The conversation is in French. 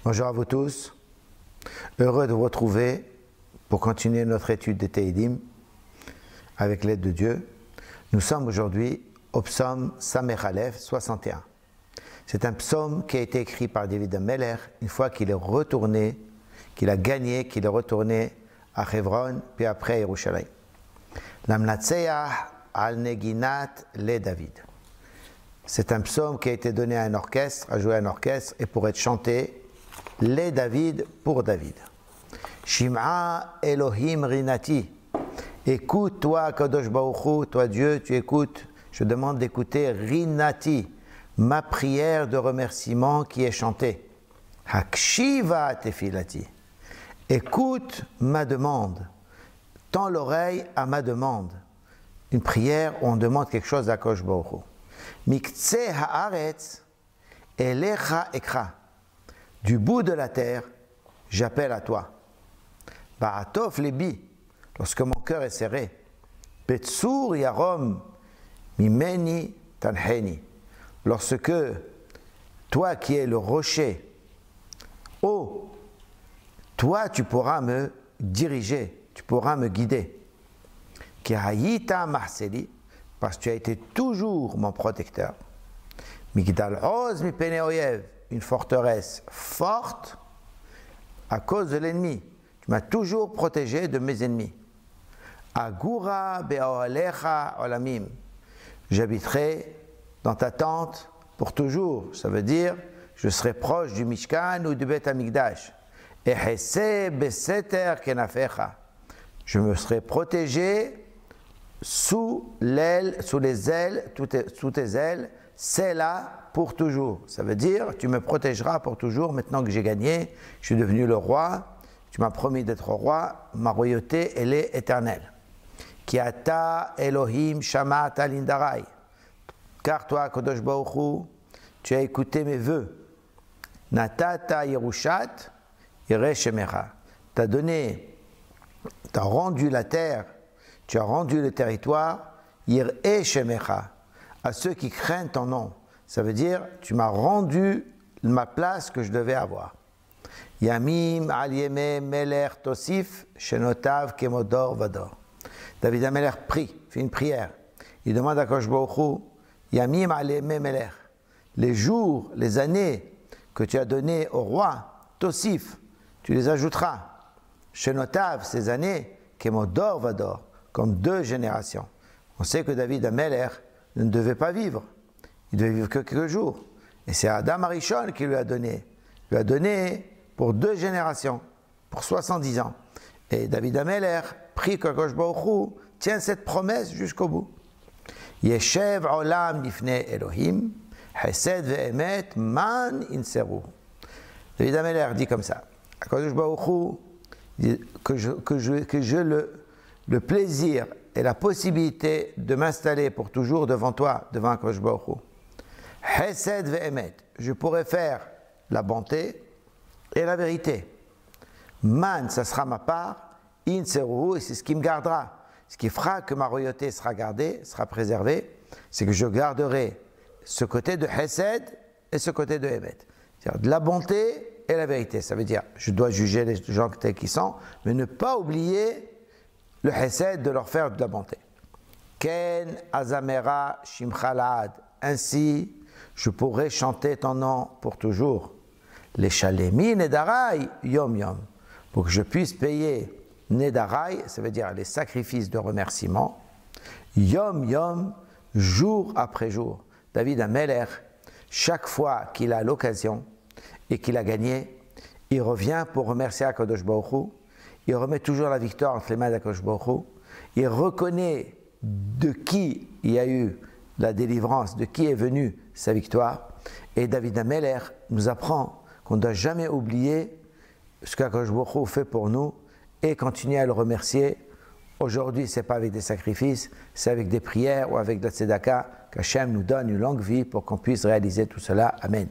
Bonjour à vous tous, heureux de vous retrouver pour continuer notre étude des Teilim avec l'aide de Dieu. Nous sommes aujourd'hui au psaume Samech Aleph 61. C'est un psaume qui a été écrit par David Ameler une fois qu'il est retourné, qu'il a gagné, qu'il est retourné à Hebron, puis après à Yerushalayim. L'Amnatseah al Neginat le David. C'est un psaume qui a été donné à un orchestre, à jouer à un orchestre, et pour être chanté les David pour David. Shim'a Elohim Rinati. Écoute, toi, Kadosh Baruch Hu, toi Dieu, tu écoutes. Je demande d'écouter Rinati, ma prière de remerciement qui est chantée. Hakshiva Tefilati. Écoute ma demande. Tends l'oreille à ma demande. Une prière où on demande quelque chose à Kadosh Baruch Hu. Miktseh haaretz elecha ekra. Du bout de la terre, j'appelle à toi. Ba'atof lebi, lorsque mon cœur est serré. Betsur yarom mimeni tanheni. Lorsque toi qui es le rocher, oh, toi tu pourras me diriger, tu pourras me guider. Ki hayita mahseli, parce que tu as été toujours mon protecteur. Migdal oz mipene oyev, une forteresse forte à cause de l'ennemi. Tu m'as toujours protégé de mes ennemis. Agura be'oalecha olamim. J'habiterai dans ta tente pour toujours. Ça veut dire, je serai proche du Mishkan ou du Beth Amikdash. Ehese beseter kenafecha. Je me serai protégé sous les ailes, sous tes ailes, c'est là pour toujours. Ça veut dire, tu me protégeras pour toujours. Maintenant que j'ai gagné, je suis devenu le roi, tu m'as promis d'être roi, ma royauté, elle est éternelle. Ki ata Elohim shama'ata lindarai. Car toi, Kadosh Baruch Hu, tu as écouté mes vœux. Natata Yerushat Yireh Shemecha. Tu as rendu la terre, tu as rendu le territoire, Yireh Shemecha, à ceux qui craignent ton nom. Ça veut dire, tu m'as rendu ma place que je devais avoir. Yamim al yeme meler tosif shenotav kemodor vador. David Ameler prie, fait une prière. Il demande à Kadosh Baruch Hu, Yamim al yeme meler, les jours, les années que tu as données au roi, tosif, tu les ajouteras. Shenotav, ces années, kemodor vador, comme 2 générations. On sait que David Ameler ne devait pas vivre. Il devait vivre que quelques jours. Et c'est Adam Arishon qui lui a donné. Il lui a donné pour 2 générations, pour 70 ans. Et David Ameler prie que Kadosh Baruch Hu tient cette promesse jusqu'au bout. Yeshev olam nifne Elohim, Hesed ve'emet man inseru. David Ameler dit comme ça. À Kadosh Baruch Hu, que j'ai le plaisir et la possibilité de m'installer pour toujours devant toi, devant Kadosh Baruch Hu. Hesed ve'emet, je pourrais faire la bonté et la vérité. Man, ça sera ma part, inseru, et c'est ce qui me gardera. Ce qui fera que ma royauté sera gardée, sera préservée, c'est que je garderai ce côté de Hesed et ce côté de Emet. C'est-à-dire de la bonté et la vérité. Ça veut dire, je dois juger les gens tels qu'ils sont, mais ne pas oublier le Hesed de leur faire de la bonté. Ken azamera shimchalad. Ainsi, je pourrai chanter ton nom pour toujours. Les shalemi nedarai yom yom. Pour que je puisse payer nedarai, ça veut dire les sacrifices de remerciement, yom yom, jour après jour. David Ameler, chaque fois qu'il a l'occasion et qu'il a gagné, il revient pour remercier Kadosh Baruch Hu. Il remet toujours la victoire entre les mains d'Akadosh Baruch Hu. Il reconnaît de qui il y a eu la délivrance, de qui est venue sa victoire. Et David Ameler nous apprend qu'on ne doit jamais oublier ce qu'Akadosh Baruch Hu fait pour nous et continuer à le remercier. Aujourd'hui, ce n'est pas avec des sacrifices, c'est avec des prières ou avec de la tzedaka qu'Hachem nous donne une longue vie pour qu'on puisse réaliser tout cela. Amen.